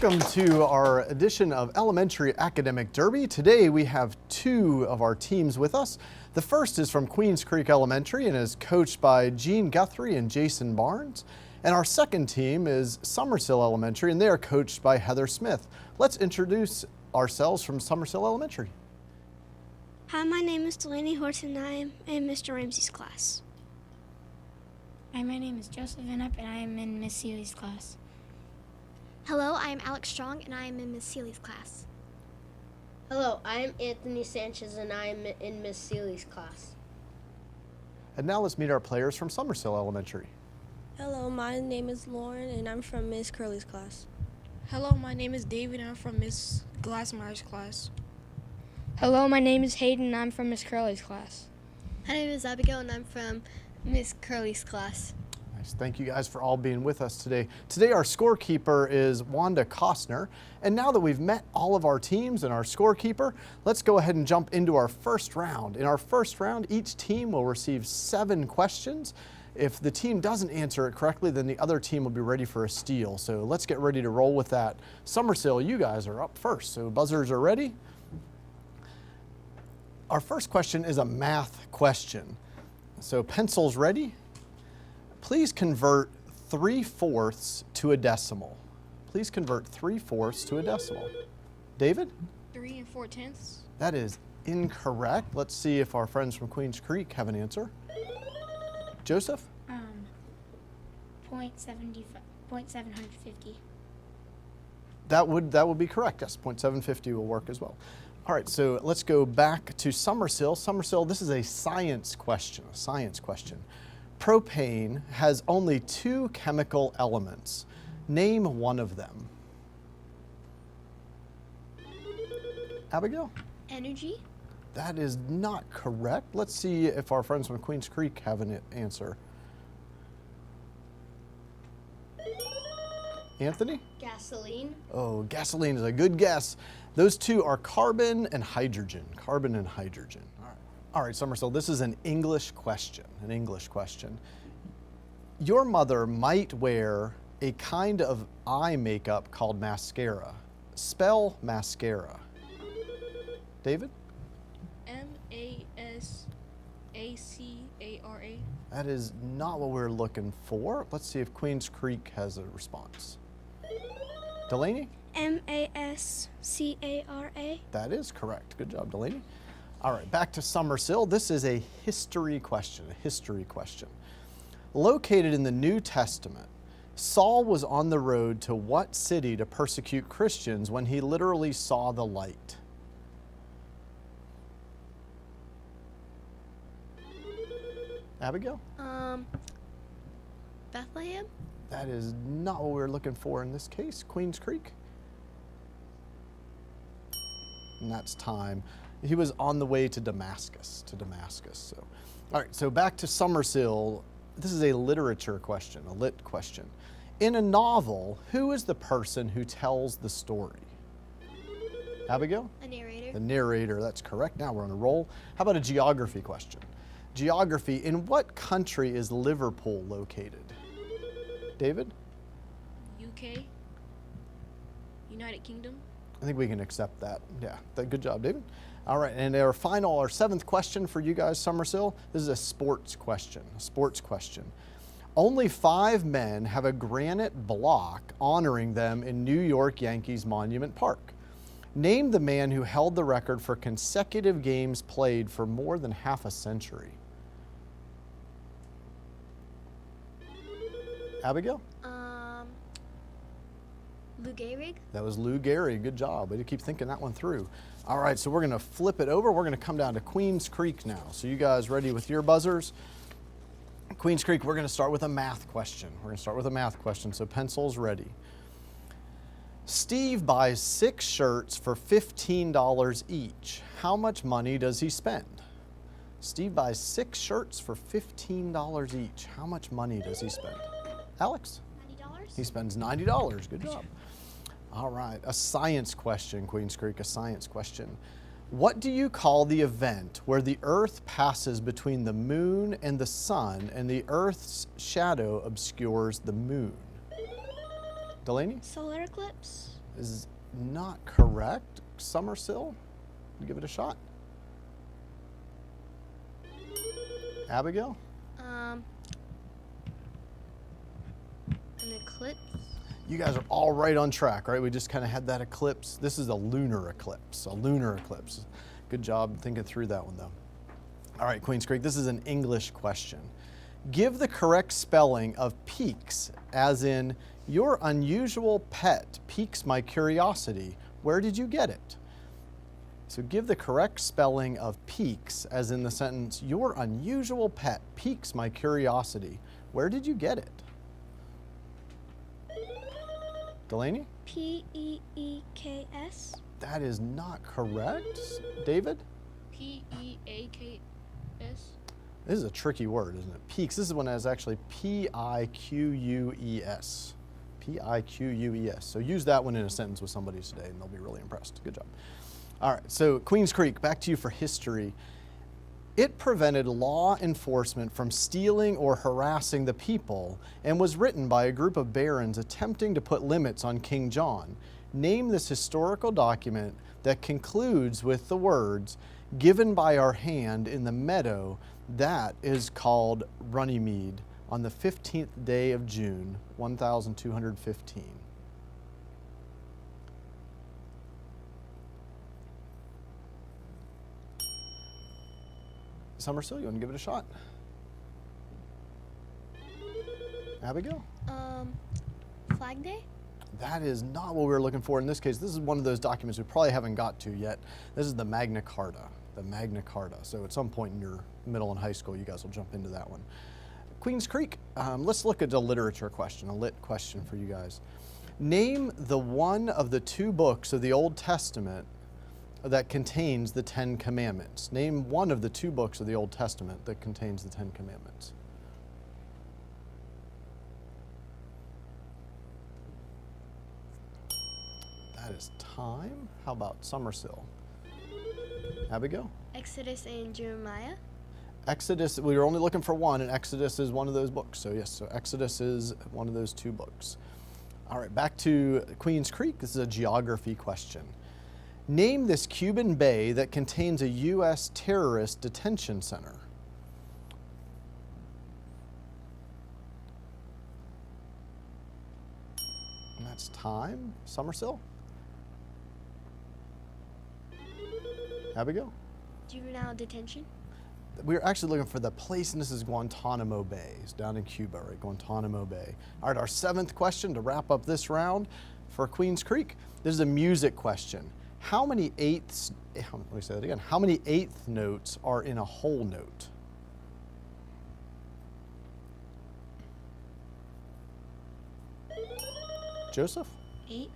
Welcome to our edition of Elementary Academic Derby. Today we have two of our teams with us. The first is from Queens Creek Elementary and is coached by Gene Guthrie and Jason Barnes. And our second team is Summersill Elementary and they are coached by Heather Smith. Let's introduce ourselves from Summersill Elementary. Hi, my name is Delaney Horton and I am in Mr. Ramsey's class. Hi, my name is Joseph Vinup and I am in Miss Seeley's class. Hello, I am Alex Strong and I am in Miss Seeley's class. Hello, I am Anthony Sanchez and I am in Miss Seeley's class. And now let's meet our players from Summersill Elementary. Hello, my name is Lauren and I'm from Miss Curley's class. Hello, my name is David and I'm from Miss Glassmeyer's class. Hello, my name is Hayden and I'm from Miss Curley's class. My name is Abigail and I'm from Miss Curley's class. Nice. Thank you guys for all being with us today. Today our scorekeeper is Wanda Costner. And now that we've met all of our teams and our scorekeeper, let's go ahead and jump into our first round. In our first round, each team will receive 7 questions. If the team doesn't answer it correctly, then the other team will be ready for a steal. So let's get ready to roll with that. Summersill, you guys are up first. So buzzers are ready. Our first question is a math question. So pencils ready? Please convert 3/4 to a decimal. Please convert 3/4 to a decimal. David? 3 4/10. That is incorrect. Let's see if our friends from Queens Creek have an answer. Joseph? 0.750. That would be correct. Yes, 0.750 will work as well. All right, so let's go back to Summersill. Summersill, this is a science question. Propane has only 2 chemical elements. Name one of them. Abigail? Energy? That is not correct. Let's see if our friends from Queens Creek have an answer. Anthony? Gasoline. Oh, gasoline is a good guess. Those two are carbon and hydrogen. Carbon and hydrogen. All right, Summersill, this is an English question. Your mother might wear a kind of eye makeup called mascara. Spell mascara. David? MASACARA. That is not what we're looking for. Let's see if Queens Creek has a response. Delaney? MASCARA. That is correct. Good job, Delaney. All right, back to Summersill. This is a history question. Located in the New Testament, Saul was on the road to what city to persecute Christians when he literally saw the light? Abigail? Bethlehem? That is not what we're looking for in this case. Queens Creek? And that's time. He was on the way to Damascus. So, all right, so back to Summersill. This is a literature question, a lit question. In a novel, who is the person who tells the story? Abigail? A narrator. The narrator, that's correct. Now we're on a roll. How about a geography question? Geography, in what country is Liverpool located? David? UK. United Kingdom. I think we can accept that. Yeah, good job, David. All right, and our 7th question for you guys, Summersill. This is a sports question. Only 5 men have a granite block honoring them in New York Yankees Monument Park. Name the man who held the record for consecutive games played for more than half a century. Abigail? Lou Gehrig? That was Lou Gehrig. Good job. Way to keep thinking that one through. All right, so we're going to flip it over. We're going to come down to Queens Creek now. So you guys ready with your buzzers? Queens Creek, we're going to start with a math question. So pencils ready. Steve buys 6 shirts for $15 each. How much money does he spend? Steve buys 6 shirts for $15 each. How much money does he spend? Alex? $90. He spends $90. Good job. All right, a science question, Queens Creek, a science question. What do you call the event where the Earth passes between the moon and the sun and the Earth's shadow obscures the moon? Delaney? Solar eclipse. is not correct. Summersill, give it a shot. Abigail? An eclipse. You guys are all right on track, right? We just kind of had that eclipse. This is a lunar eclipse, Good job thinking through that one, though. All right, Queens Creek, this is an English question. Give the correct spelling of piques, as in, your unusual pet piques my curiosity. Where did you get it? So give the correct spelling of piques, as in the sentence, your unusual pet piques my curiosity. Where did you get it? Delaney? P-E-E-K-S. That is not correct. David? P-E-A-K-S. This is a tricky word, isn't it? Piques. This is one that is actually P-I-Q-U-E-S. P-I-Q-U-E-S. So use that one in a sentence with somebody today and they'll be really impressed. Good job. All right, so Queens Creek, back to you for history. It prevented law enforcement from stealing or harassing the people and was written by a group of barons attempting to put limits on King John. Name this historical document that concludes with the words, given by our hand in the meadow that is called Runnymede on the 15th day of June, 1215. Summersill, you want to give it a shot? Abigail? Flag Day? That is not what we were looking for in this case. This is one of those documents we probably haven't got to yet. This is the Magna Carta, So at some point in your middle and high school, you guys will jump into that one. Queens Creek, let's look at a literature question, a lit question for you guys. Name the one of the two books of the Old Testament that contains the 10 Commandments. Name one of the two books of the Old Testament that contains the 10 Commandments. That is time. How about Summersill? Abigail? Exodus and Jeremiah. Exodus, we were only looking for one, and Exodus is one of those books. So yes, so Exodus is one of those two books. All right, back to Queens Creek. This is a geography question. Name this Cuban bay that contains a U.S. terrorist detention center. And that's time. Summersill? Abigail? Juvenile detention. We're actually looking for the place, and this is Guantanamo Bay. It's down in Cuba, right? Guantanamo Bay. All right, our 7th question to wrap up this round for Queens Creek. This is a music question. How many eighths, let me say that again. How many eighth notes are in a whole note? Joseph? 8.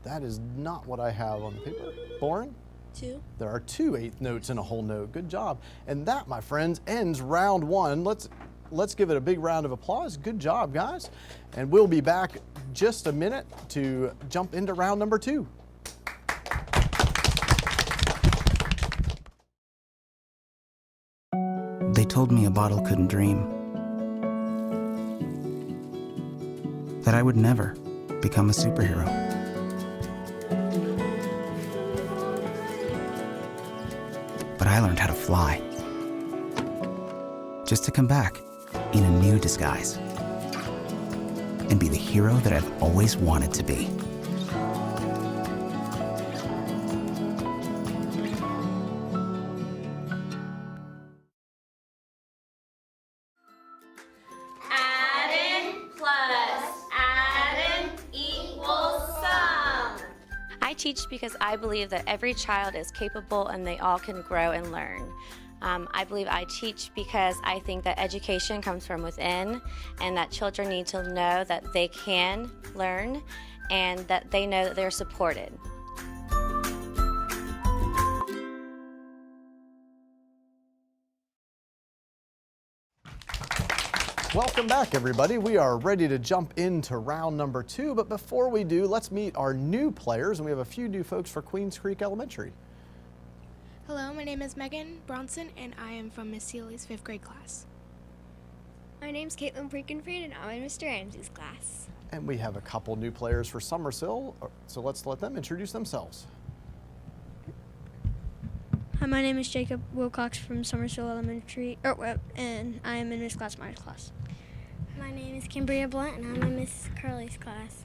That is not what I have on the paper. Lauren? 2. There are 2 eighth notes in a whole note. Good job. And that, my friends, ends round 1. Let's give it a big round of applause. Good job, guys. And we'll be back just a minute to jump into round number 2. They told me a bottle couldn't dream. That I would never become a superhero. But I learned how to fly. Just to come back in a new disguise. And be the hero that I've always wanted to be. I teach because I believe that every child is capable and they all can grow and learn. I believe I teach because I think that education comes from within and that children need to know that they can learn and that they know that they're supported. Welcome back, everybody. We are ready to jump into round number 2, but before we do, let's meet our new players, and we have a few new folks for Queens Creek Elementary. Hello, my name is Megan Bronson, and I am from Miss Seeley's 5th grade class. My name's Caitlin Prekenfried, and I'm in Mr. Ramsey's class. And we have a couple new players for Summersill, so let's let them introduce themselves. Hi, my name is Jacob Wilcox from Summersill Elementary, and I am in Miss Glassmeyer's class. My name is Cambria Blunt, and I'm in Miss Curley's class.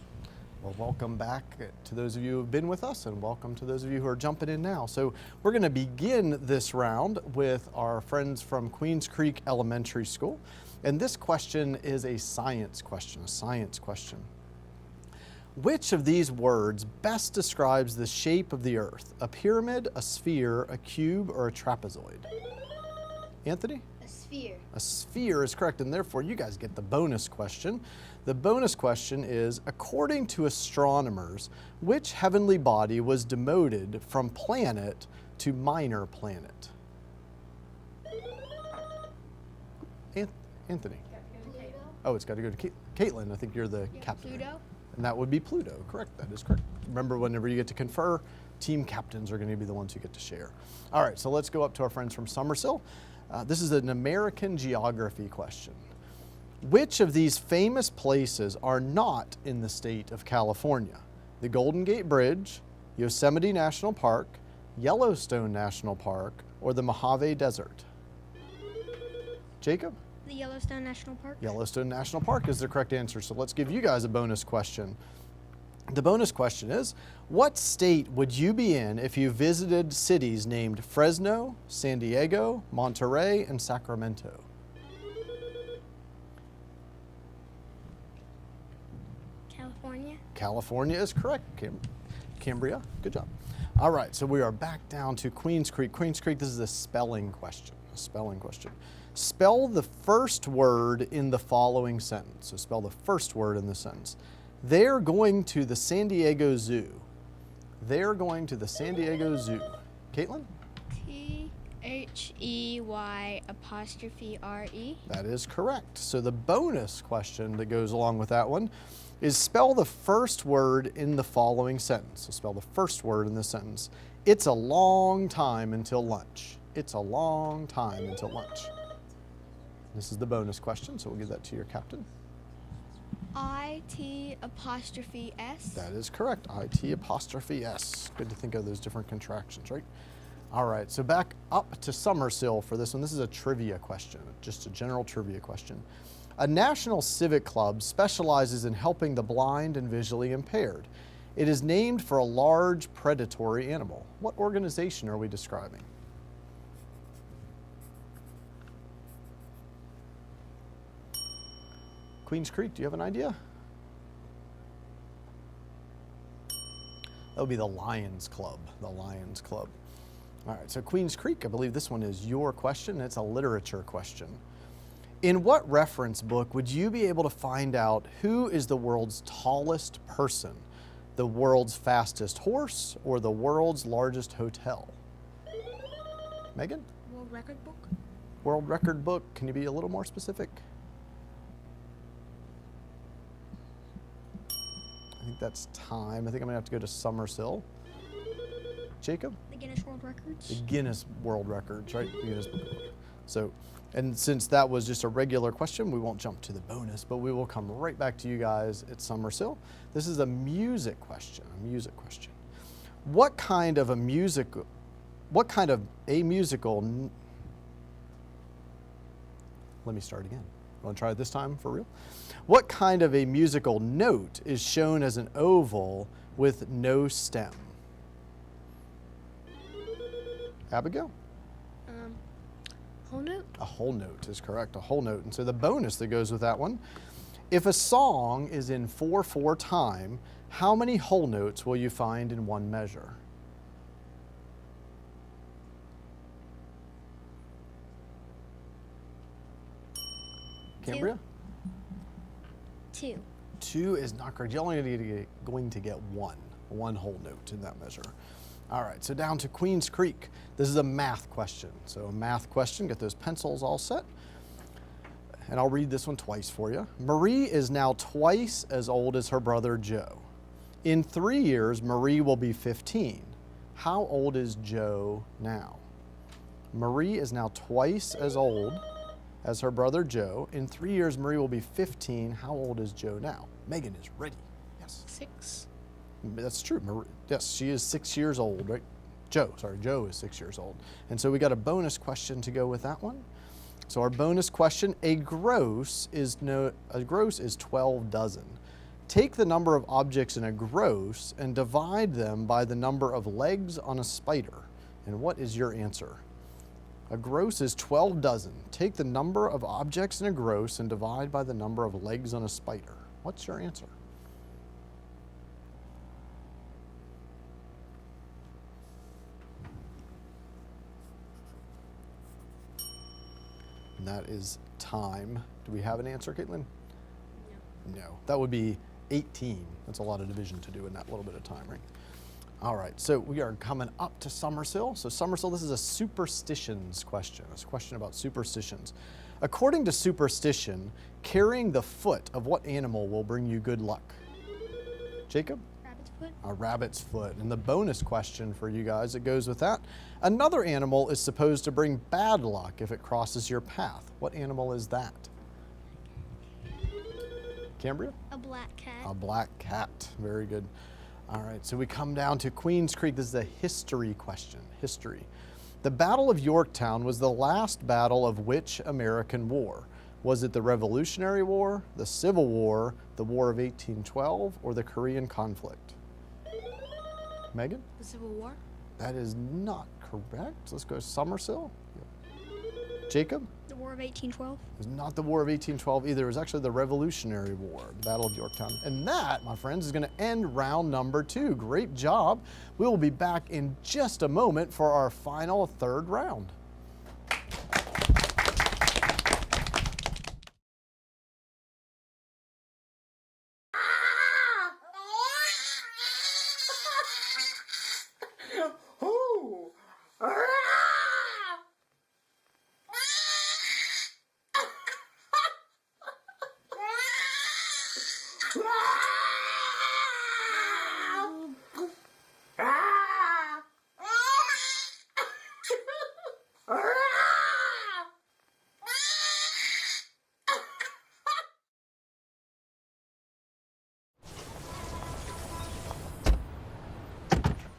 Well, welcome back to those of you who have been with us, and welcome to those of you who are jumping in now. So we're going to begin this round with our friends from Queens Creek Elementary School. And this question is a science question, Which of these words best describes the shape of the Earth? A pyramid, a sphere, a cube, or a trapezoid? Anthony? A sphere. A sphere is correct, and therefore you guys get the bonus question. The bonus question is, according to astronomers, which heavenly body was demoted from planet to minor planet? Anthony. Pluto. Oh, it's got to go to Caitlin. I think you're the captain. Pluto. And that would be Pluto, correct, that is correct. Remember, whenever you get to confer, team captains are going to be the ones who get to share. All right, so let's go up to our friends from Summersill. This is an American geography question. Which of these famous places are not in the state of California? The Golden Gate Bridge, Yosemite National Park, Yellowstone National Park, or the Mojave Desert? Jacob? The Yellowstone National Park. Yellowstone National Park is the correct answer. So let's give you guys a bonus question. The bonus question is, what state would you be in if you visited cities named Fresno, San Diego, Monterey, and Sacramento? California. California is correct. Cambria, good job. All right, so we are back down to Queens Creek. Queens Creek, this is a spelling question. Spell the first word in the following sentence. So spell the first word in the sentence. They're going to the San Diego Zoo. They're going to the San Diego Zoo. Caitlin? They''re. That is correct. So the bonus question that goes along with that one is spell the first word in the following sentence. So spell the first word in the sentence. It's a long time until lunch. It's a long time until lunch. This is the bonus question, so we'll give that to your captain. IT'S. That is correct. IT'S. Good to think of those different contractions, right? All right, so back up to Summersill for this one. This is a trivia question, just a general trivia question. A national civic club specializes in helping the blind and visually impaired. It is named for a large predatory animal. What organization are we describing? Queens Creek, do you have an idea? That would be the Lions Club, All right, so Queens Creek, I believe this one is your question. It's a literature question. In what reference book would you be able to find out who is the world's tallest person? The world's fastest horse or the world's largest hotel? Megan? World record book? World record book. Can you be a little more specific? I think that's time. I think I'm gonna have to go to Summersill. Jacob? The Guinness World Records. The Guinness World Records, right? The Guinness Book of World. So, and since that was just a regular question, we won't jump to the bonus, but we will come right back to you guys at Summersill. This is a music question, What kind of a musical, let me start again. Want to try it this time for real? What kind of a musical note is shown as an oval with no stem? Abigail? Whole note? A whole note is correct, a whole note. And so the bonus that goes with that one, if a song is in 4/4 time, how many whole notes will you find in one measure? Cambria? 2. 2 is not correct. You're only going to get one whole note in that measure. All right, so down to Queens Creek. This is a math question. So a math question, get those pencils all set. And I'll read this one twice for you. Marie is now twice as old as her brother Joe. In 3 years, Marie will be 15. How old is Joe now? Marie is now twice as old as her brother Joe. In 3 years, Marie will be 15. How old is Joe now? Megan is ready. Yes. 6. That's true. Yes, she is 6 years old, right? Joe is 6 years old. And so we got a bonus question to go with that one. So our bonus question, a gross is 12 dozen. Take the number of objects in a gross and divide them by the number of legs on a spider. And what is your answer? A gross is 12 dozen. Take the number of objects in a gross and divide by the number of legs on a spider. What's your answer? And that is time. Do we have an answer, Caitlin? No. No. That would be 18. That's a lot of division to do in that little bit of time, right? All right, so we are coming up to Summersill. So Summersill, this is a superstitions question. It's a question about superstitions. According to superstition, carrying the foot of what animal will bring you good luck? Jacob? Rabbit's foot. A rabbit's foot. And the bonus question for you guys that goes with that, another animal is supposed to bring bad luck if it crosses your path. What animal is that? Cambria? A black cat. A black cat. Very good. All right, so we come down to Queens Creek. This is a history question. History. The Battle of Yorktown was the last battle of which American war? Was it the Revolutionary War, the Civil War, the War of 1812, or the Korean conflict? Megan? The Civil War? That is not correct. Let's go Summersill. Jacob? The War of 1812. It was not the War of 1812 either. It was actually the Revolutionary War, the Battle of Yorktown. And that, my friends, is going to end round number 2. Great job. We will be back in just a moment for our final third round.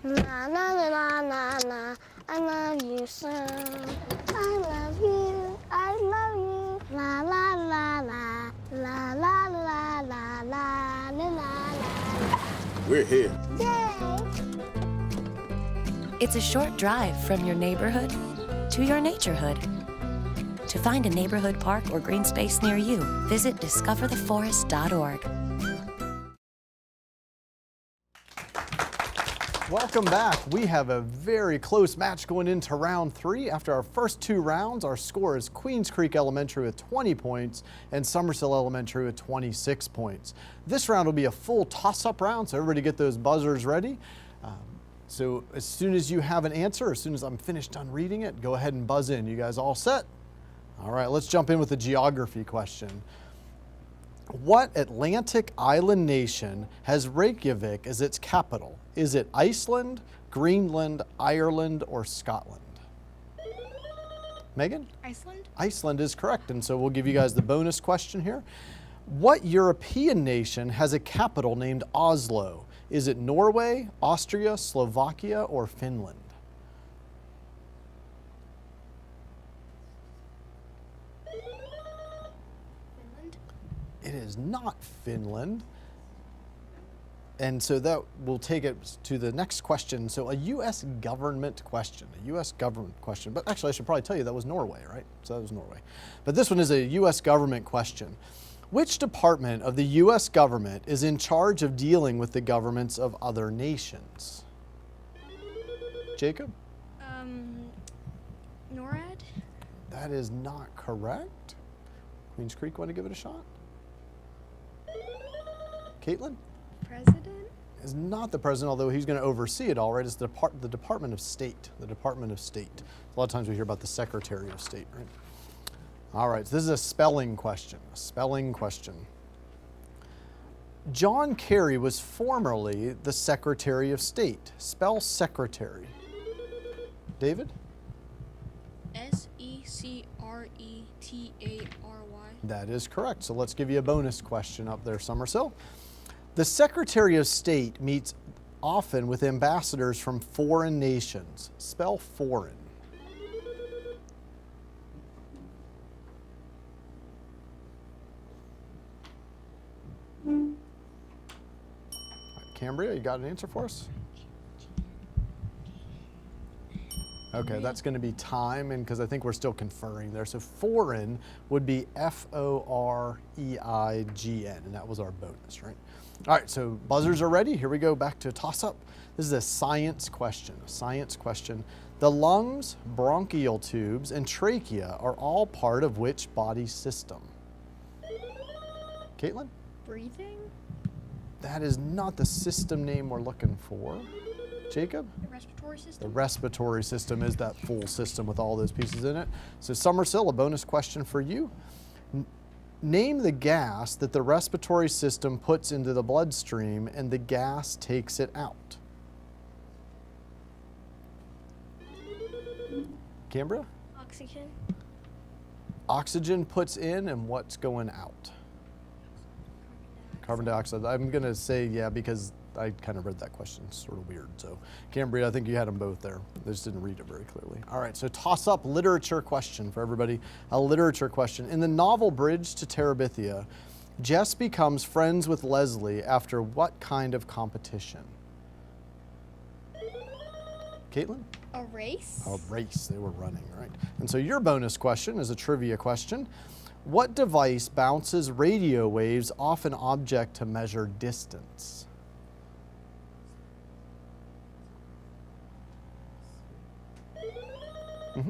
Na na na na na na. I love you so. I love you. I love you. La la la la. La la la la la la la. We're here. Yay! It's a short drive from your neighborhood to your naturehood. To find a neighborhood park or green space near you, visit discovertheforest.org. Welcome back. We have a very close match going into round 3. After our first 2 rounds, our score is Queens Creek Elementary with 20 points and Summersill Elementary with 26 points. This round will be a full toss-up round, so everybody get those buzzers ready. So as soon as you have an answer, as soon as I'm finished done reading it, go ahead and buzz in. You guys all set? All right, let's jump in with a geography question. What Atlantic island nation has Reykjavik as its capital? Is it Iceland, Greenland, Ireland, or Scotland? Megan? Iceland? Iceland is correct, and so we'll give you guys the bonus question here. What European nation has a capital named Oslo? Is it Norway, Austria, Slovakia, or Finland? It is not Finland. And so that will take it to the next question. So a U.S. government question, But actually, I should probably tell you that was Norway, right? So that was Norway. But this one is a U.S. government question. Which department of the U.S. government is in charge of dealing with the governments of other nations? Jacob? NORAD? That is not correct. Queens Creek, want to give it a shot? Caitlin? President? Is not the president, although he's going to oversee it all, right? It's the Department of State. The Department of State. A lot of times we hear about the Secretary of State, right? All right, so this is a spelling question. A spelling question. John Kerry was formerly the Secretary of State. Spell secretary. David? S-E-C-R-E-T-A-R-Y. T-A-R-Y. That is correct. So let's give you a bonus question up there, Summersill. The Secretary of State meets often with ambassadors from foreign nations. Spell foreign. All right, Cambria, you got an answer for us? Okay, that's going to be time, and because I think we're still conferring there. So foreign would be F-O-R-E-I-G-N, and that was our bonus, right? All right, so buzzers are ready. Here we go, back to toss-up. This is a science question, The lungs, bronchial tubes, and trachea are all part of which body system? Caitlin? Breathing? That is not the system name we're looking for. Jacob? The respiratory system. The respiratory system is that full system with all those pieces in it. So Summersill, a bonus question for you. Name the gas that the respiratory system puts into the bloodstream and the gas takes it out. Cambria? Oxygen. Oxygen puts in and what's going out? Carbon dioxide. I'm going to say, yeah, because I kind of read that question. It's sort of weird. So, Cambria, I think you had them both there. I just didn't read it very clearly. All right, so toss up literature question for everybody. A literature question. In the novel Bridge to Terabithia, Jess becomes friends with Leslie after what kind of competition? Caitlin? A race? A race. They were running, right? And so your bonus question is a trivia question. What device bounces radio waves off an object to measure distance?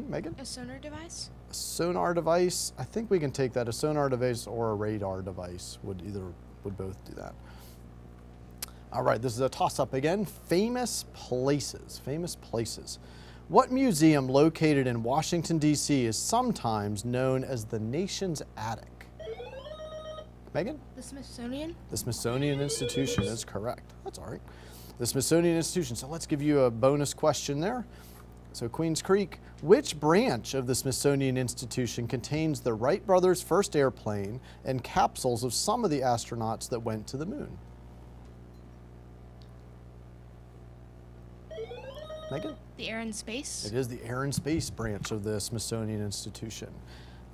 Megan? A sonar device? A sonar device. I think we can take that. A sonar device or a radar device would both do that. All right, this is a toss-up again. Famous places. Famous places. What museum located in Washington, D.C. is sometimes known as the nation's attic? Megan? The Smithsonian? The Smithsonian Institution is correct. That's all right. The Smithsonian Institution. So let's give you a bonus question there. So Queens Creek, which branch of the Smithsonian Institution contains the Wright brothers' first airplane and capsules of some of the astronauts that went to the moon? Megan? The Air and Space? It is the Air and Space branch of the Smithsonian Institution.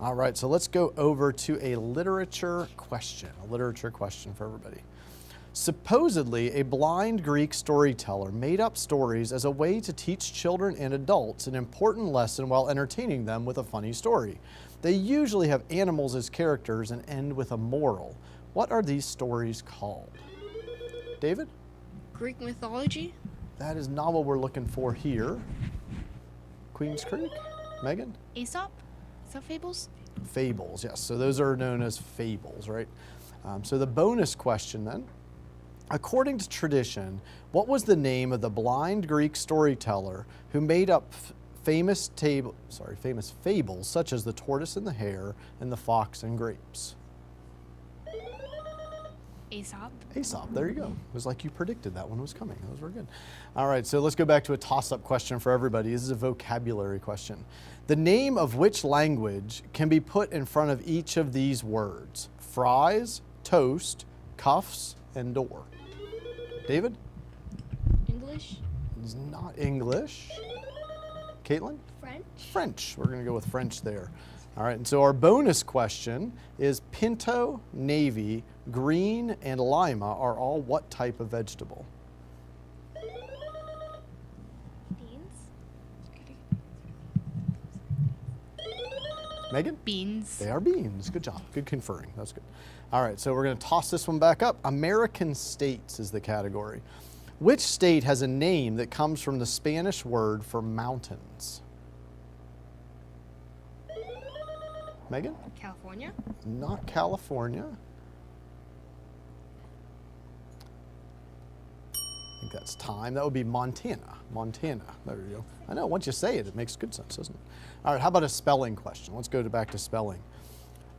All right, so let's go over to a literature question for everybody. Supposedly, a blind Greek storyteller made up stories as a way to teach children and adults an important lesson while entertaining them with a funny story. They usually have animals as characters and end with a moral. What are these stories called? David? Greek mythology? That is not what we're looking for here. Queens Creek? Megan? Aesop? Is that fables? Fables, yes. So those are known as fables, right? So the bonus question then. According to tradition, what was the name of the blind Greek storyteller who made up famous fables such as the tortoise and the hare and the fox and grapes? Aesop. Aesop, there you go. It was like you predicted that one was coming. That was very good. All right, so let's go back to a toss-up question for everybody. This is a vocabulary question. The name of which language can be put in front of each of these words? Fries, toast, cuffs, and door. David? English? It's not English. Caitlin? French. French. We're going to go with French there. All right, and so our bonus question is pinto, navy, green, and lima are all what type of vegetable? Beans. Megan? Beans. They are beans. Good job. Good conferring. That's good. All right, so we're going to toss this one back up. American states is the category. Which state has a name that comes from the Spanish word for mountains? Megan? California? Not California. I think that's time. That would be Montana. Montana. There you go. I know, once you say it, it makes good sense, doesn't it? All right, how about a spelling question? Let's go back to spelling.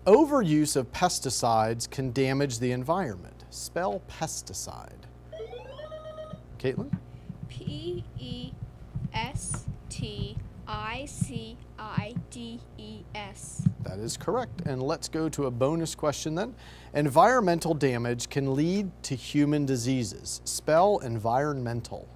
Overuse of pesticides can damage the environment. Spell pesticide. Caitlin? P-E-S-T-I-C-I-D-E-S. That is correct. And let's go to a bonus question then. Environmental damage can lead to human diseases. Spell environmental.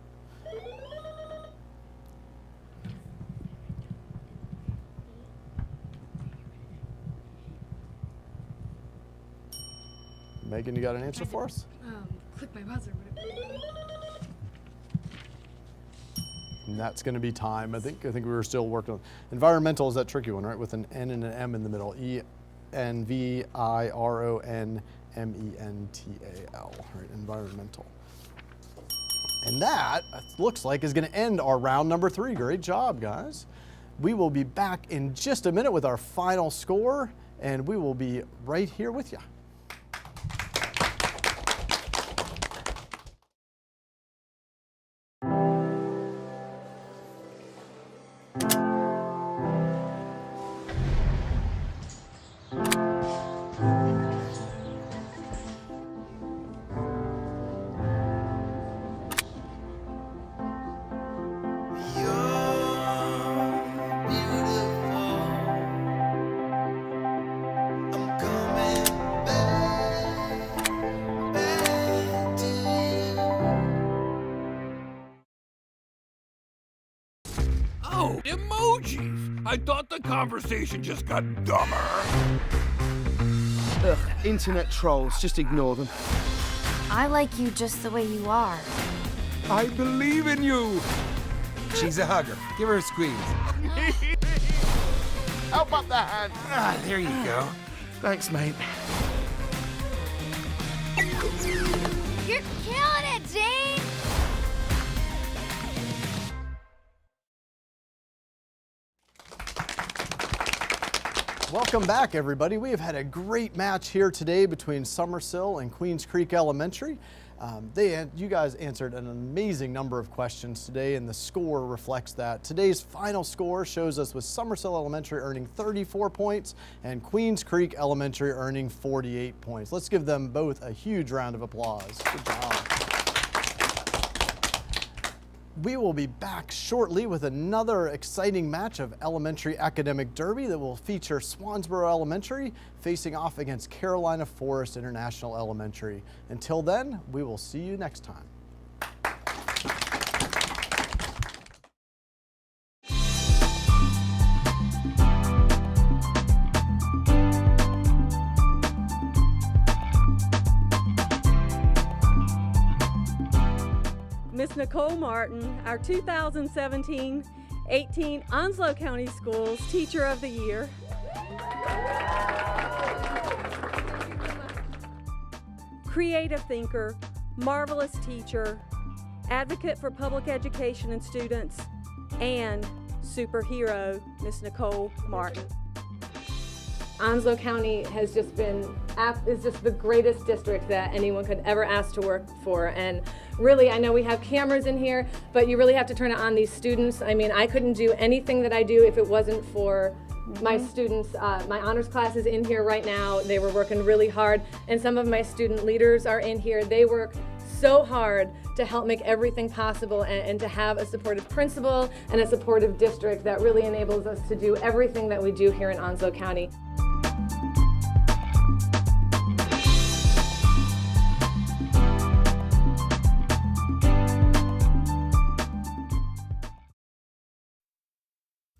Megan, you got an answer for us? Click my buzzer. And that's going to be time. I think we were still working on environmental. Is that tricky one, right? With an N and an M in the middle. ENVIRONMENTAL. Right, environmental. And that looks like is going to end our round number 3. Great job, guys. We will be back in just a minute with our final score, and we will be right here with you. Oh, emojis! I thought the conversation just got dumber. Ugh, internet trolls, just ignore them. I like you just the way you are. I believe in you! She's a hugger. Give her a squeeze. Help up the hand. Ah, there you go. Thanks, mate. You're killing it, Jane! Welcome back, everybody. We have had a great match here today between Summersill and Queens Creek Elementary. You guys answered an amazing number of questions today, and the score reflects that. Today's final score shows us with Summersill Elementary earning 34 points and Queens Creek Elementary earning 48 points. Let's give them both a huge round of applause. Good job. We will be back shortly with another exciting match of Elementary Academic Derby that will feature Swansboro Elementary facing off against Carolina Forest International Elementary. Until then, we will see you next time. Miss Nicole Martin, our 2017-18 Onslow County Schools Teacher of the Year. Creative thinker, marvelous teacher, advocate for public education and students, and superhero, Miss Nicole Martin. Onslow County has just been is just the greatest district that anyone could ever ask to work for, and really, I know we have cameras in here, but you really have to turn it on these students. I mean, I couldn't do anything that I do if it wasn't for my students. My honors class is in here right now. They were working really hard, and some of my student leaders are in here. They work so hard to help make everything possible and to have a supportive principal and a supportive district that really enables us to do everything that we do here in Onslow County.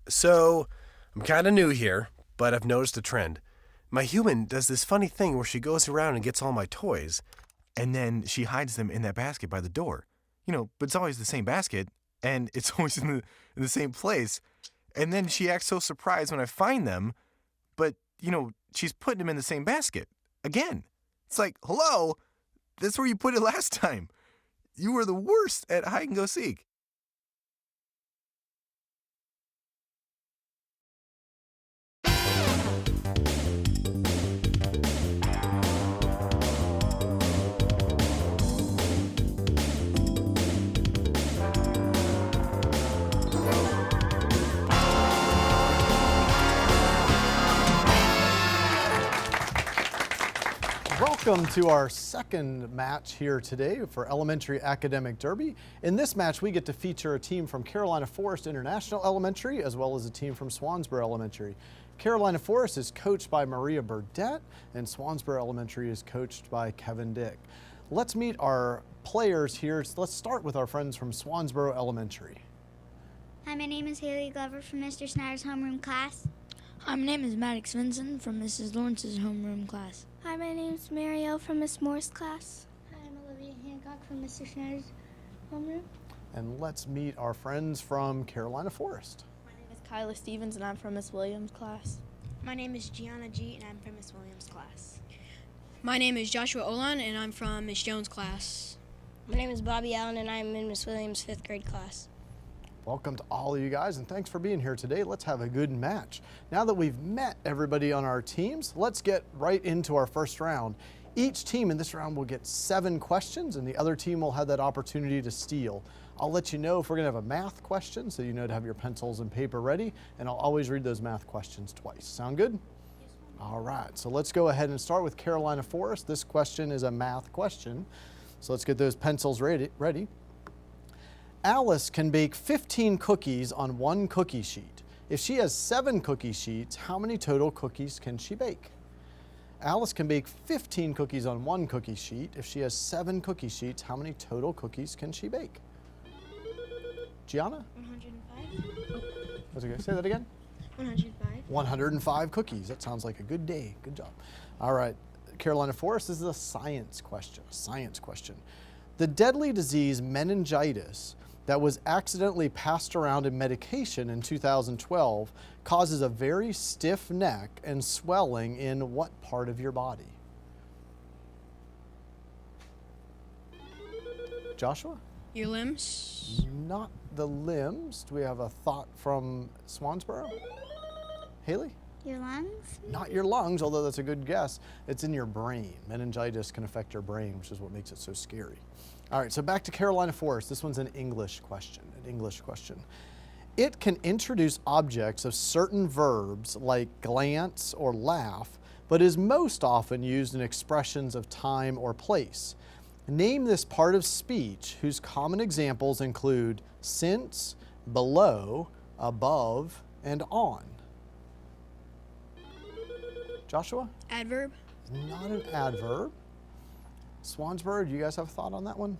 So, I'm kind of new here, but I've noticed a trend. My human does this funny thing where she goes around and gets all my toys, and then she hides them in that basket by the door. You know, but it's always the same basket, and it's always in the same place. And then she acts so surprised when I find them, but, you know, she's putting them in the same basket. Again. It's like, hello, that's where you put it last time. You were the worst at hide and go seek. Welcome to our second match here today for Elementary Academic Derby. In this match, we get to feature a team from Carolina Forest International Elementary as well as a team from Swansboro Elementary. Carolina Forest is coached by Maria Burdette, and Swansboro Elementary is coached by Kevin Dick. Let's meet our players here. Let's start with our friends from Swansboro Elementary. Hi, my name is Haley Glover from Mr. Snyder's homeroom class. Hi, my name is Maddox Vinson from Mrs. Lawrence's homeroom class. Hi, my name is Marielle from Miss Moore's class. Hi, I'm Olivia Hancock from Mr. Snyder's homeroom. And let's meet our friends from Carolina Forest. My name is Kyla Stevens and I'm from Miss Williams' class. My name is Gianna G and I'm from Miss Williams' class. My name is Joshua Olan and I'm from Miss Jones' class. My name is Bobby Allen and I'm in Miss Williams' 5th grade class. Welcome to all of you guys, and thanks for being here today. Let's have a good match. Now that we've met everybody on our teams, let's get right into our first round. Each team in this round will get 7 questions, and the other team will have that opportunity to steal. I'll let you know if we're gonna have a math question, so you know to have your pencils and paper ready, and I'll always read those math questions twice. Sound good? Yes. All right, so let's go ahead and start with Carolina Forest. This question is a math question, so let's get those pencils ready. Alice can bake 15 cookies on 1 cookie sheet. If she has 7 cookie sheets, how many total cookies can she bake? Alice can bake 15 cookies on 1 cookie sheet. If she has 7 cookie sheets, how many total cookies can she bake? Gianna? 105. What's it gonna say that again? 105. 105 cookies. That sounds like a good day. Good job. All right, Carolina Forest, this is a science question. The deadly disease meningitis that was accidentally passed around in medication in 2012 causes a very stiff neck and swelling in what part of your body? Joshua? Your limbs? Not the limbs. Do we have a thought from Swansboro? Haley? Your lungs? Not your lungs, although that's a good guess. It's in your brain. Meningitis can affect your brain, which is what makes it so scary. All right, so back to Carolina Forest. This one's an English question. It can introduce objects of certain verbs like glance or laugh, but is most often used in expressions of time or place. Name this part of speech whose common examples include since, below, above, and on. Joshua? Adverb? Not an adverb. Swansboro, do you guys have a thought on that one?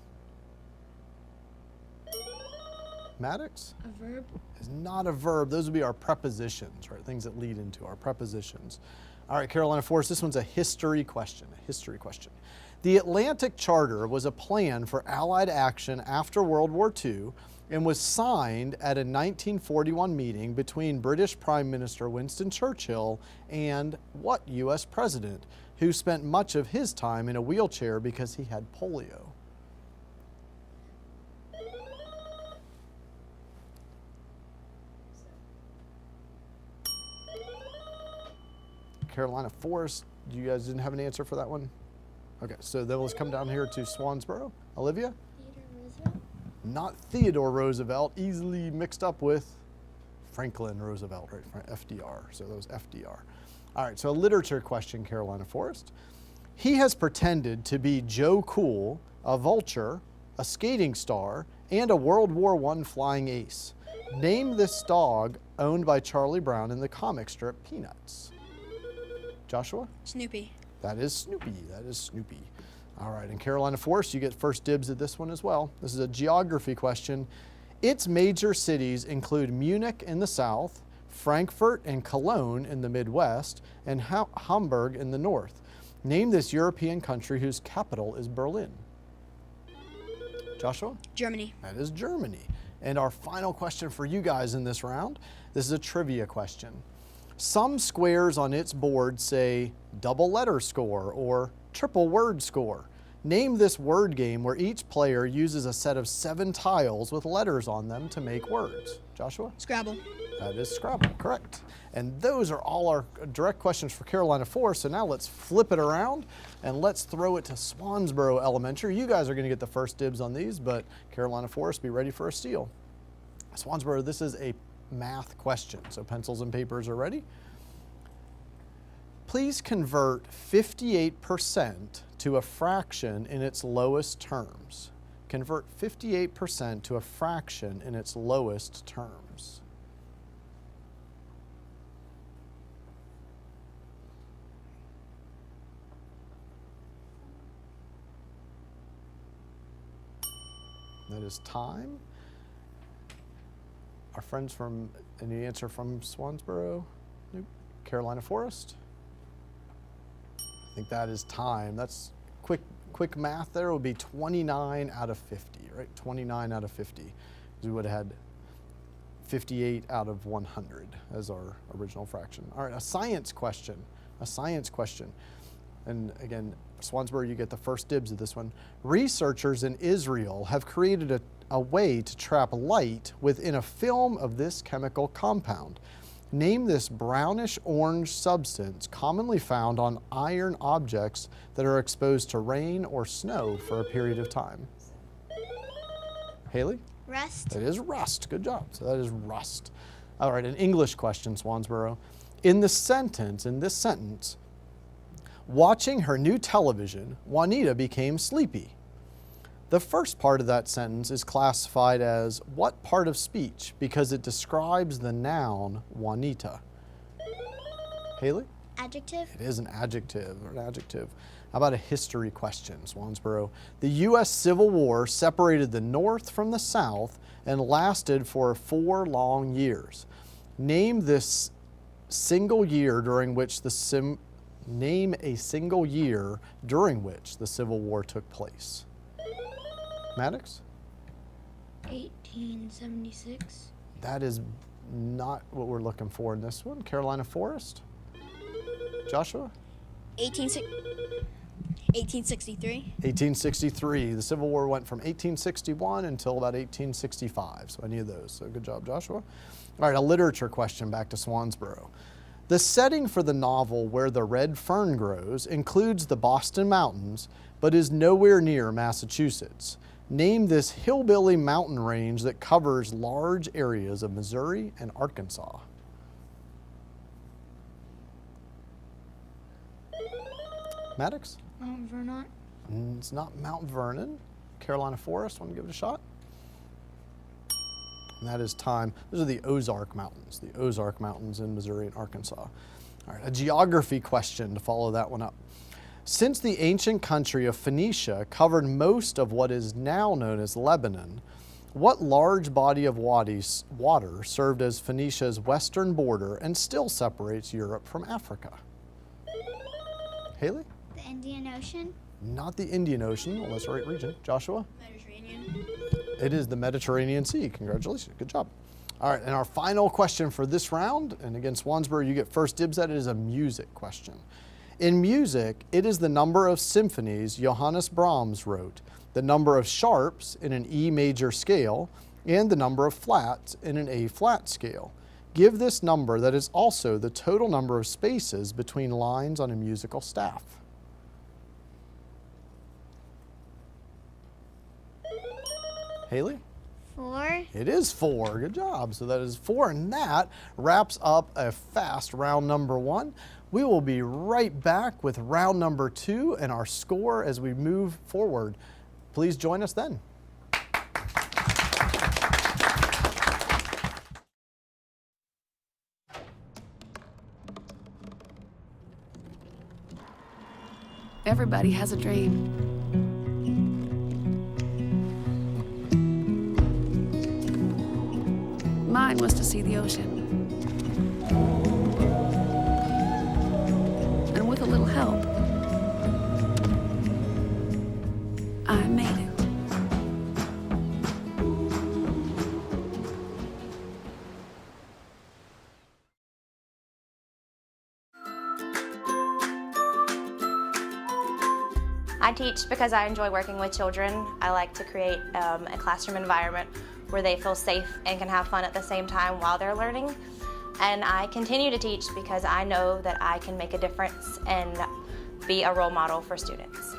Maddox? A verb? Is not a verb. Those would be our prepositions, right? Things that lead into our prepositions. All right, Carolina Forest, this one's a history question. The Atlantic Charter was a plan for Allied action after World War II and was signed at a 1941 meeting between British Prime Minister Winston Churchill and what U.S. president, who spent much of his time in a wheelchair because he had polio? Carolina Forest, you guys didn't have an answer for that one? Okay, so then let's come down here to Swansboro. Olivia? Theodore Roosevelt? Not Theodore Roosevelt, easily mixed up with Franklin Roosevelt, right? FDR, so that was FDR. All right, so a literature question, Carolina Forest. He has pretended to be Joe Cool, a vulture, a skating star, and a World War I flying ace. Name this dog owned by Charlie Brown in the comic strip Peanuts. Joshua? Snoopy. That is Snoopy. All right, in Carolina Forest, you get first dibs at this one as well. This is a geography question. Its major cities include Munich in the south, Frankfurt and Cologne in the Midwest, and Hamburg in the north. Name this European country whose capital is Berlin. Joshua? Germany. That is Germany. And our final question for you guys in this round, this is a trivia question. Some squares on its board say double letter score or triple word score. Name this word game where each player uses a set of 7 tiles with letters on them to make words. Joshua? Scrabble. That is Scrabble, correct. And those are all our direct questions for Carolina Forest. So now let's flip it around and let's throw it to Swansboro Elementary. You guys are going to get the first dibs on these, but Carolina Forest, be ready for a steal. Swansboro, this is a math question, so pencils and papers are ready. Please convert 58% to a fraction in its lowest terms. Convert 58% to a fraction in its lowest terms. That is time. Our friends from, any answer from Swansboro? Nope. Carolina Forest? I think that is time. That's quick math there. Would be 29 out of 50, right? 29 out of 50. We would have had 58 out of 100 as our original fraction. All right, a science question. A science question. And again, Swansboro, you get the first dibs of this one. Researchers in Israel have created a way to trap light within a film of this chemical compound. Name this brownish orange substance commonly found on iron objects that are exposed to rain or snow for a period of time. Haley? Rust. It is rust. Good job. So that is rust. All right, an English question, Swansboro. In this sentence, watching her new television, Juanita became sleepy. The first part of that sentence is classified as what part of speech because it describes the noun Juanita? Haley? Adjective. It is an adjective or an adjective. How about a history question, Swansboro? The U.S. Civil War separated the North from the South and lasted for 4 long years. Name this single year during which Name a single year during which the Civil War took place. Maddox? 1876. That is not what we're looking for in this one. Carolina Forest? Joshua? 1863. 1863. The Civil War went from 1861 until about 1865. So any of those. So good job, Joshua. All right, a literature question back to Swansboro. The setting for the novel Where the Red Fern Grows includes the Boston Mountains, but is nowhere near Massachusetts. Name this hillbilly mountain range that covers large areas of Missouri and Arkansas. Maddox? Mount Vernon. It's not Mount Vernon. Carolina Forest, want to give it a shot? And that is time. Those are the Ozark Mountains in Missouri and Arkansas. All right, a geography question to follow that one up. Since the ancient country of Phoenicia covered most of what is now known as Lebanon, what large body of water served as Phoenicia's western border and still separates Europe from Africa? Haley? The Indian Ocean. Not the Indian Ocean, well, that's the right region. Joshua? Mediterranean. It is the Mediterranean Sea. Congratulations. Good job. All right, and our final question for this round, and again, Swansboro, you get first dibs at it, is a music question. In music, it is the number of symphonies Johannes Brahms wrote, the number of sharps in an E major scale, and the number of flats in an A flat scale. Give this number that is also the total number of spaces between lines on a musical staff. Haley? 4. It is 4. Good job. So that is 4, and that wraps up a fast round number 1. We will be right back with round number 2 and our score as we move forward. Please join us then. Everybody has a dream. Mine was to see the ocean. And with a little help, I made it. I teach because I enjoy working with children. I like to create a classroom environment where they feel safe and can have fun at the same time while they're learning. And I continue to teach because I know that I can make a difference and be a role model for students.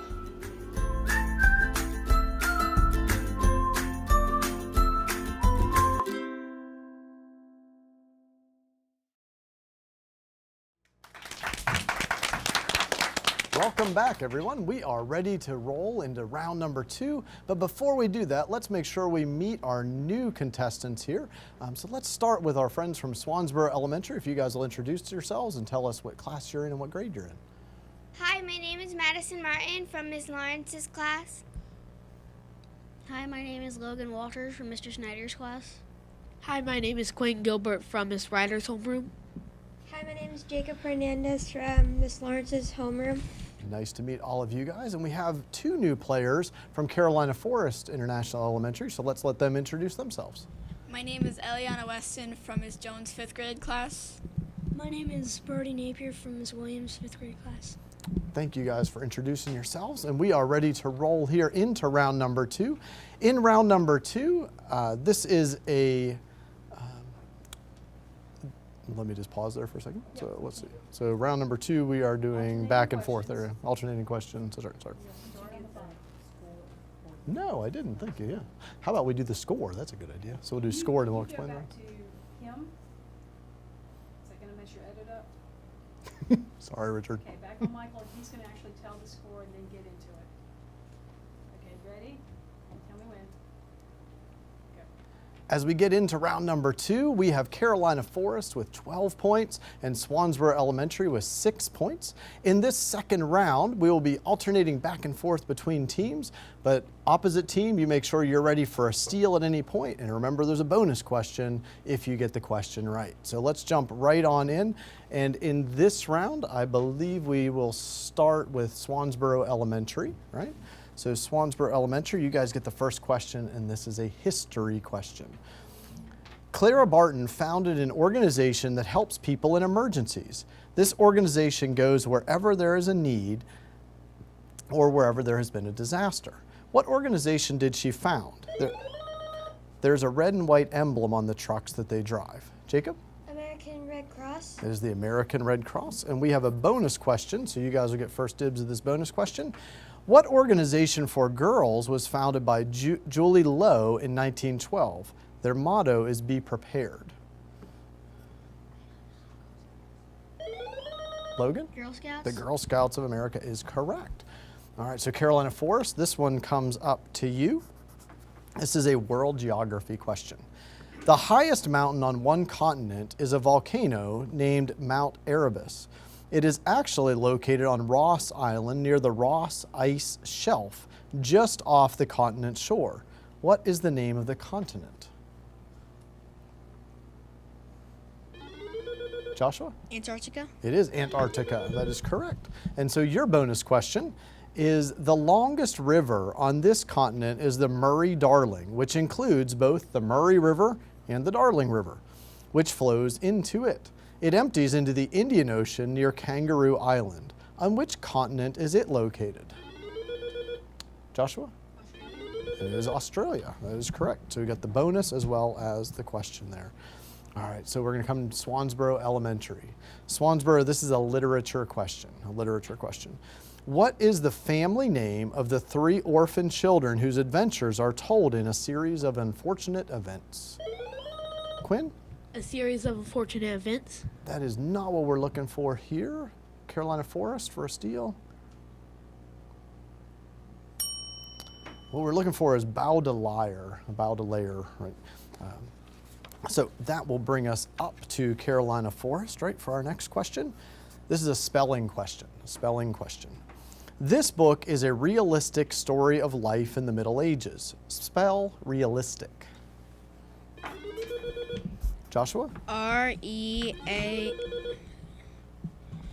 Welcome back, everyone. We are ready to roll into round number 2. But before we do that, let's make sure we meet our new contestants here. So let's start with our friends from Swansboro Elementary. If you guys will introduce yourselves and tell us what class you're in and what grade you're in. Hi, my name is Madison Martin from Ms. Lawrence's class. Hi, my name is Logan Walters from Mr. Snyder's class. Hi, my name is Quinn Gilbert from Miss Ryder's homeroom. Hi, my name is Jacob Hernandez from Miss Lawrence's homeroom. Nice to meet all of you guys. And we have 2 new players from Carolina Forest International Elementary, so let's let them introduce themselves. My name is Eliana Weston from Miss Jones' 5th grade class. My name is Brody Napier from Ms. Williams' 5th grade class. Thank you guys for introducing yourselves, and we are ready to roll here into round number 2. In round number 2, this is a, let me just pause there for a second. So let's see. So round number 2, we are doing back and forth there, alternating questions. Sorry. No, I didn't. Thank you. Yeah. How about we do the score? That's a good idea. So we'll do score and we'll explain that. Sorry, Richard. Okay, back on Michael, and he's going to actually tell the score and then get into it. Okay, ready? Tell me when. Go. As we get into round number 2, we have Carolina Forest with 12 points and Swansboro Elementary with 6 points. In this second round, we will be alternating back and forth between teams, but opposite team, you make sure you're ready for a steal at any point. And remember, there's a bonus question if you get the question right. So let's jump right on in. And in this round, I believe we will start with Swansboro Elementary, right? So Swansboro Elementary, you guys get the first question, and this is a history question. Clara Barton founded an organization that helps people in emergencies. This organization goes wherever there is a need or wherever there has been a disaster. What organization did she found? There's a red and white emblem on the trucks that they drive. Jacob? American Red Cross. It is the American Red Cross. And we have a bonus question, so you guys will get first dibs of this bonus question. What organization for girls was founded by Julie Lowe in 1912? Their motto is "Be prepared." Logan? Girl Scouts. The Girl Scouts of America is correct. All right, so Carolina Forest, this one comes up to you. This is a world geography question. The highest mountain on one continent is a volcano named Mount Erebus. It is actually located on Ross Island near the Ross Ice Shelf, just off the continent shore. What is the name of the continent? Joshua? Antarctica. It is Antarctica. That is correct. And so your bonus question is the longest river on this continent is the Murray-Darling, which includes both the Murray River and the Darling River, which flows into it. It empties into the Indian Ocean near Kangaroo Island. On which continent is it located? Joshua? It is Australia. That is correct. So we got the bonus as well as the question there. All right, so we're going to come to Swansboro Elementary. Swansboro, this is a literature question. What is the family name of the 3 orphan children whose adventures are told in a series of unfortunate events? Quinn? A series of unfortunate events. That is not what we're looking for here. Carolina Forest for a steal. What we're looking for is Baudelaire, right? So that will bring us up to Carolina Forest, right, for our next question. This is a spelling question. This book is a realistic story of life in the Middle Ages. Spell realistic. Joshua? R-E-A.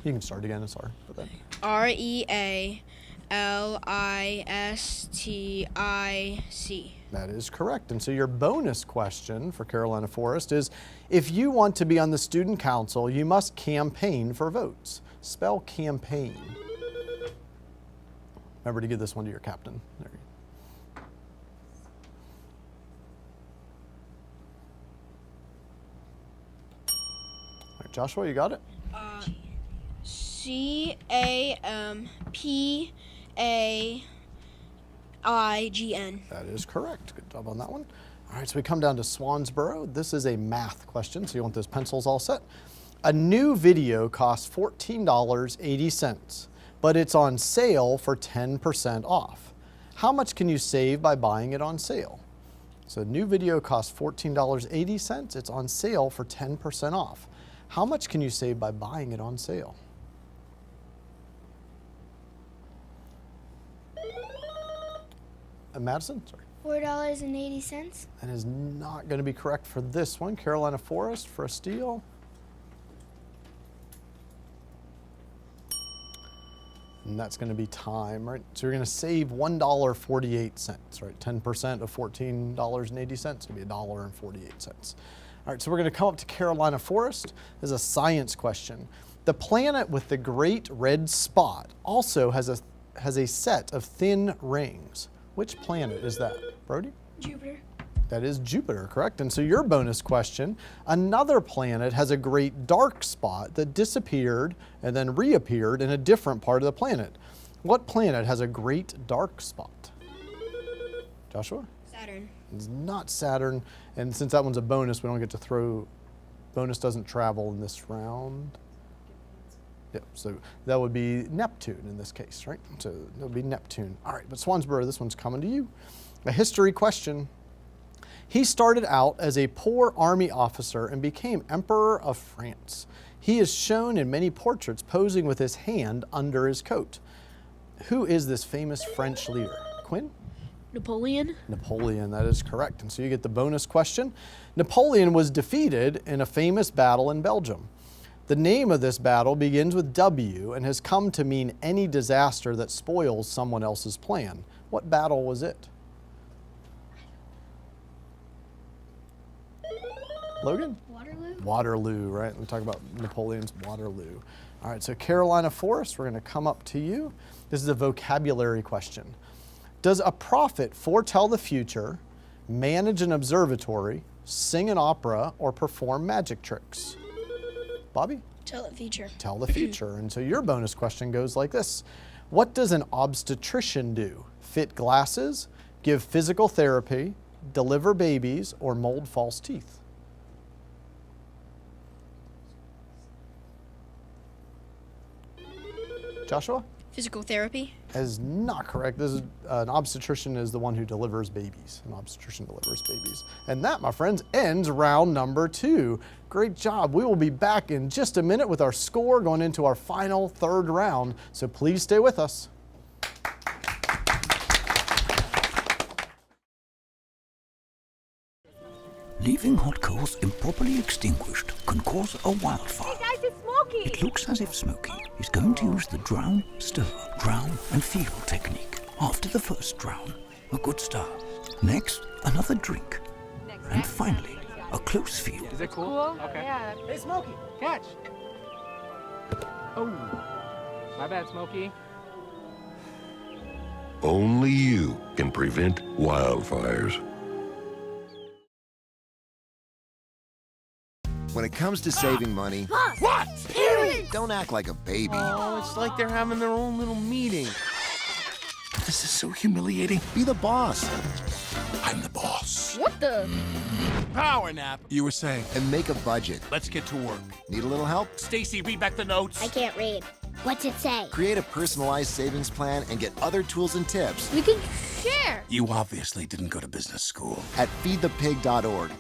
You can start again, sorry. R-E-A-L-I-S-T-I-C. That is correct. And so your bonus question for Carolina Forest is, if you want to be on the student council, you must campaign for votes. Spell campaign. Remember to give this one to your captain. There you go. All right, Joshua, you got it? C-A-M-P-A-I-G-N. That is correct. Good job on that one. All right, so we come down to Swansboro. This is a math question, so you want those pencils all set. A new video costs $14.80, but it's on sale for 10% off. How much can you save by buying it on sale? So a new video costs $14.80. It's on sale for 10% off. How much can you save by buying it on sale? Madison? Sorry. $4.80. That is not going to be correct for this one. Carolina Forest for a steal. And that's going to be time, right? So you're going to save $1.48, right? 10% of $14.80 would be $1.48. All right, so we're going to come up to Carolina Forest. This is a science question. The planet with the great red spot also has a set of thin rings. Which planet is that, Brody? Jupiter. That is Jupiter, correct? And so your bonus question, another planet has a great dark spot that disappeared and then reappeared in a different part of the planet. What planet has a great dark spot? Joshua? Saturn. It's not Saturn, and since that one's a bonus, we don't get to throw, bonus doesn't travel in this round. Yep, so that would be Neptune in this case, right? So that would be Neptune. All right, but Swansboro, this one's coming to you. A history question. He started out as a poor army officer and became Emperor of France. He is shown in many portraits posing with his hand under his coat. Who is this famous French leader? Quinn? Napoleon. Napoleon, that is correct. And so you get the bonus question. Napoleon was defeated in a famous battle in Belgium. The name of this battle begins with W and has come to mean any disaster that spoils someone else's plan. What battle was it? Logan? Waterloo. Waterloo, right? We talk about Napoleon's Waterloo. All right, so Carolina Forest, we're going to come up to you. This is a vocabulary question. Does a prophet foretell the future, manage an observatory, sing an opera, or perform magic tricks? Bobby? Tell the future. Tell the future. And so your bonus question goes like this. What does an obstetrician do? Fit glasses, give physical therapy, deliver babies, or mold false teeth? Joshua? Physical therapy. That is not correct. This is an obstetrician is the one who delivers babies. An obstetrician delivers babies. And that, my friends, ends round number 2. Great job. We will be back in just a minute with our score going into our final third round. So please stay with us. Leaving hot coals improperly extinguished can cause a wildfire. Hey guys, it's Smokey! It looks as if Smokey is going to use the drown, stir, drown and feel technique. After the first drown, a good start. Next, another drink. And finally, a close feel. Is it cool? Okay. Yeah. Hey, Smokey, catch! Oh, my bad, Smokey. Only you can prevent wildfires. When it comes to saving money, What? don't act like a baby. Oh, it's like they're having their own little meeting. This is so humiliating. Be the boss. I'm the boss. What the? Power nap. You were saying. And make a budget. Let's get to work. Need a little help? Stacy, read back the notes. I can't read. What's it say? Create a personalized savings plan and get other tools and tips We can share. You obviously didn't go to business school. at feedthepig.org.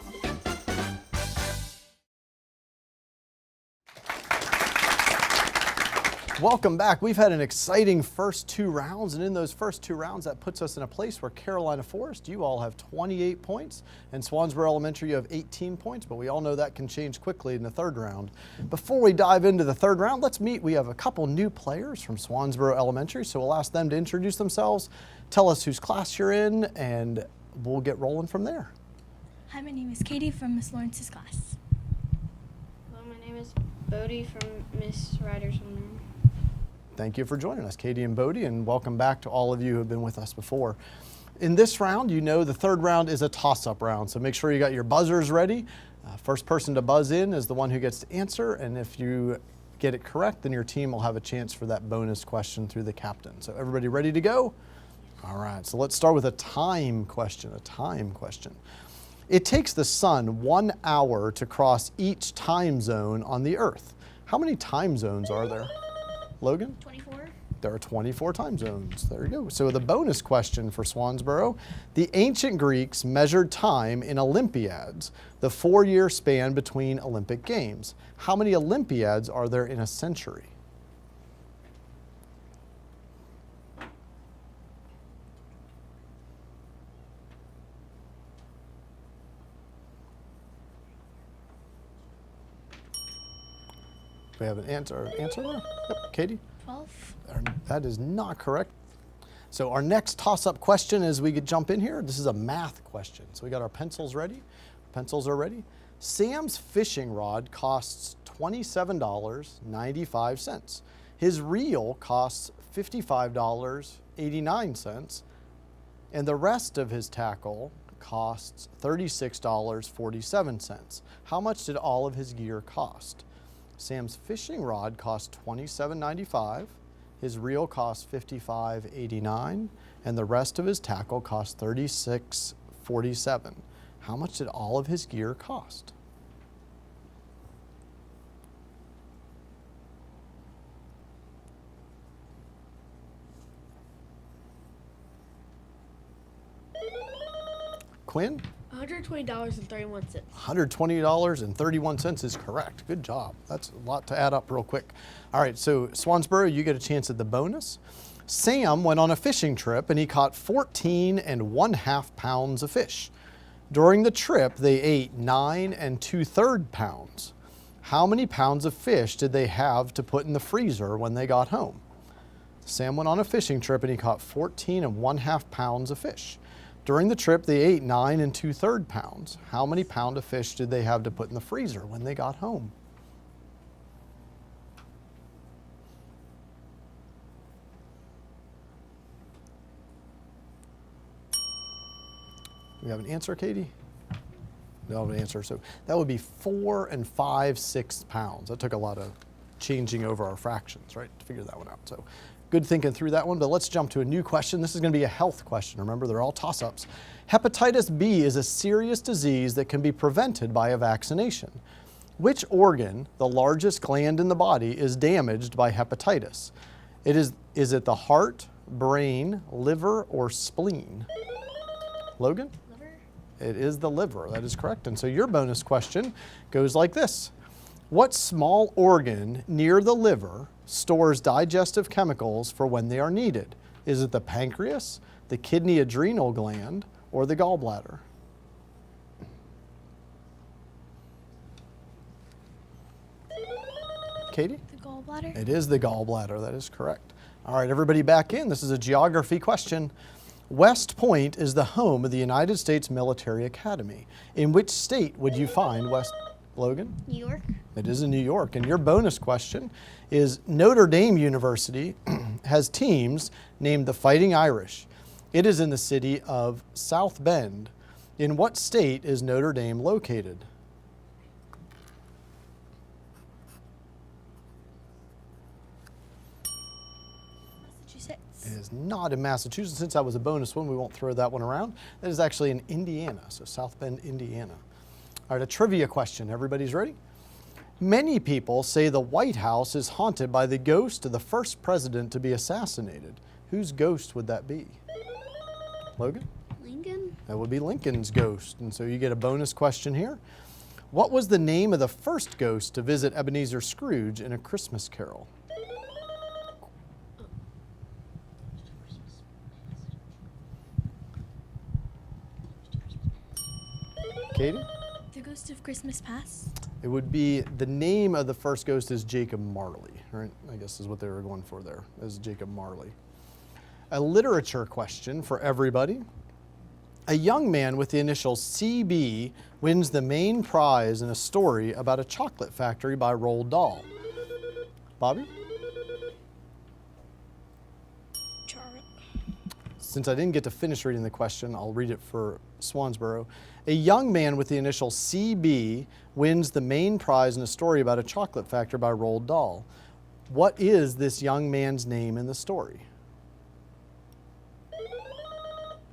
Welcome back. We've had an exciting first 2 rounds, and in those first 2 rounds, that puts us in a place where Carolina Forest, you all have 28 points, and Swansboro Elementary, you have 18 points, but we all know that can change quickly in the third round. Before we dive into the third round, let's meet. We have a couple new players from Swansboro Elementary, so we'll ask them to introduce themselves, tell us whose class you're in, and we'll get rolling from there. Hi, my name is Katie from Miss Lawrence's class. Hello, my name is Bodie from Miss Ryder's homeroom. Thank you for joining us, Katie and Bodie, and welcome back to all of you who have been with us before. In this round, you know the third round is a toss-up round, so make sure you got your buzzers ready. First person to buzz in is the one who gets to answer, and if you get it correct, then your team will have a chance for that bonus question through the captain. So everybody ready to go? All right, so let's start with a time question, It takes the sun 1 hour to cross each time zone on the Earth. How many time zones are there? Logan? 24. There are 24 time zones. There you go. So the bonus question for Swansboro. The ancient Greeks measured time in Olympiads, the 4-year span between Olympic Games. How many Olympiads are there in a century? We have an answer there? Yep, Katie? 12. That is not correct. So our next toss-up question as we could jump in here, this is a math question. So we got our pencils ready. Pencils are ready. Sam's fishing rod costs $27.95. His reel costs $55.89. And the rest of his tackle costs $36.47. How much did all of his gear cost? Sam's fishing rod cost $27.95. His reel cost $55.89, and the rest of his tackle cost $36.47. How much did all of his gear cost? Quinn? $120.31. $120.31 is correct. Good job. That's a lot to add up real quick. All right, so Swansboro, you get a chance at the bonus. Sam went on a fishing trip and he caught 14 1/2 pounds of fish. During the trip, they ate 9 2/3 pounds. How many pounds of fish did they have to put in the freezer when they got home? Sam went on a fishing trip and he caught 14 1/2 pounds of fish. During the trip, they ate 9 2/3 pounds. How many pounds of fish did they have to put in the freezer when they got home? We have an answer, Katie? No, have an answer. So that would be 4 5/6 pounds. That took a lot of changing over our fractions, right, to figure that one out. So good thinking through that one, but let's jump to a new question. This is going to be a health question. Remember, they're all toss-ups. Hepatitis B is a serious disease that can be prevented by a vaccination. Which organ, the largest gland in the body, is damaged by hepatitis? Is it the heart, brain, liver, or spleen? Logan? Liver. It is the liver. That is correct. And so your bonus question goes like this. What small organ near the liver stores digestive chemicals for when they are needed? Is it the pancreas, the kidney adrenal gland, or the gallbladder? Katie? The gallbladder. It is the gallbladder. That is correct. All right, everybody back in. This is a geography question. West Point is the home of the United States Military Academy. In which state would you find West... Logan? New York. It is in New York. And your bonus question is Notre Dame University has teams named the Fighting Irish. It is in the city of South Bend. In what state is Notre Dame located? Massachusetts. It is not in Massachusetts. Since that was a bonus one, we won't throw that one around. That is actually in Indiana, so South Bend, Indiana. All right, a trivia question. Everybody's ready? Many people say the White House is haunted by the ghost of the first president to be assassinated. Whose ghost would that be? Logan? Lincoln. That would be Lincoln's ghost. And so you get a bonus question here. What was the name of the first ghost to visit Ebenezer Scrooge in A Christmas Carol? Katie? The Ghost of Christmas Past. It would be, the name of the first ghost is Jacob Marley, right? I guess is what they were going for there, is Jacob Marley. A literature question for everybody. A young man with the initials CB wins the main prize in a story about a chocolate factory by Roald Dahl. Bobby? Since I didn't get to finish reading the question, I'll read it for Swansboro. A young man with the initial CB wins the main prize in a story about a chocolate factory by Roald Dahl. What is this young man's name in the story?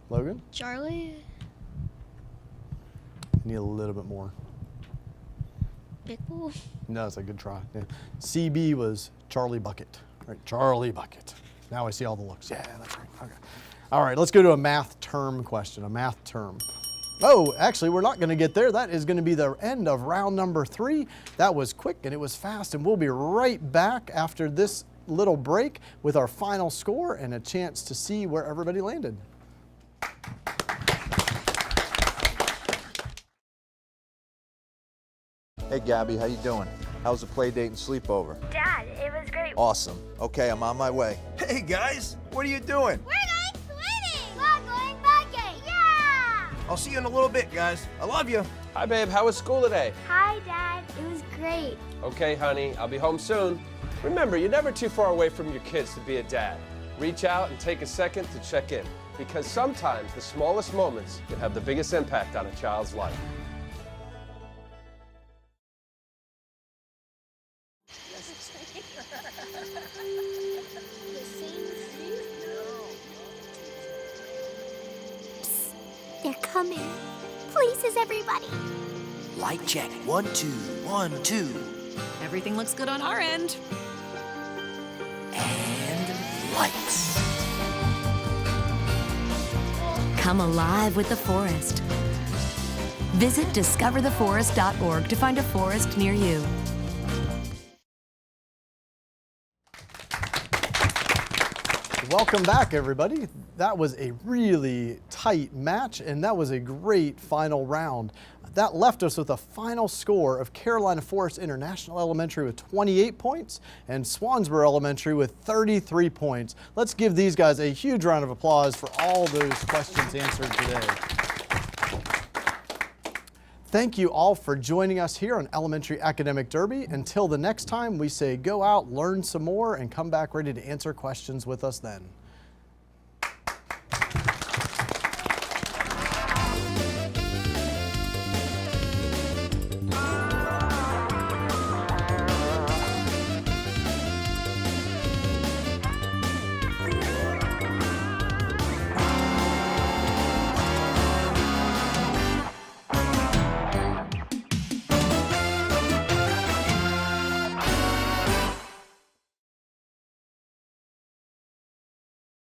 Logan? Charlie. I need a little bit more. Pickle. No, it's a good try. Yeah. CB was Charlie Bucket. Right, Charlie Bucket. Now I see all the looks. Yeah, that's right. Okay. All right, let's go to a math term question, a math term. Oh, actually, we're not going to get there. That is going to be the end of round number 3. That was quick and it was fast, and we'll be right back after this little break with our final score and a chance to see where everybody landed. Hey, Gabby, how you doing? How's the play date and sleepover? Dad, it was great. Awesome. Okay, I'm on my way. Hey guys, what are you doing? We're going swimming. We're going biking. Yeah. I'll see you in a little bit, guys. I love you. Hi, babe. How was school today? Hi, Dad. It was great. Okay, honey. I'll be home soon. Remember, you're never too far away from your kids to be a dad. Reach out and take a second to check in, because sometimes the smallest moments can have the biggest impact on a child's life. They're coming. Places, everybody. Light check. 1, 2, 1, 2. Everything looks good on our end. And lights. Come alive with the forest. Visit discovertheforest.org to find a forest near you. Welcome back, everybody. That was a really tight match, and that was a great final round. That left us with a final score of Carolina Forest International Elementary with 28 points and Swansboro Elementary with 33 points. Let's give these guys a huge round of applause for all those questions answered today. Thank you all for joining us here on Elementary Academic Derby. Until the next time, we say go out, learn some more, and come back ready to answer questions with us then.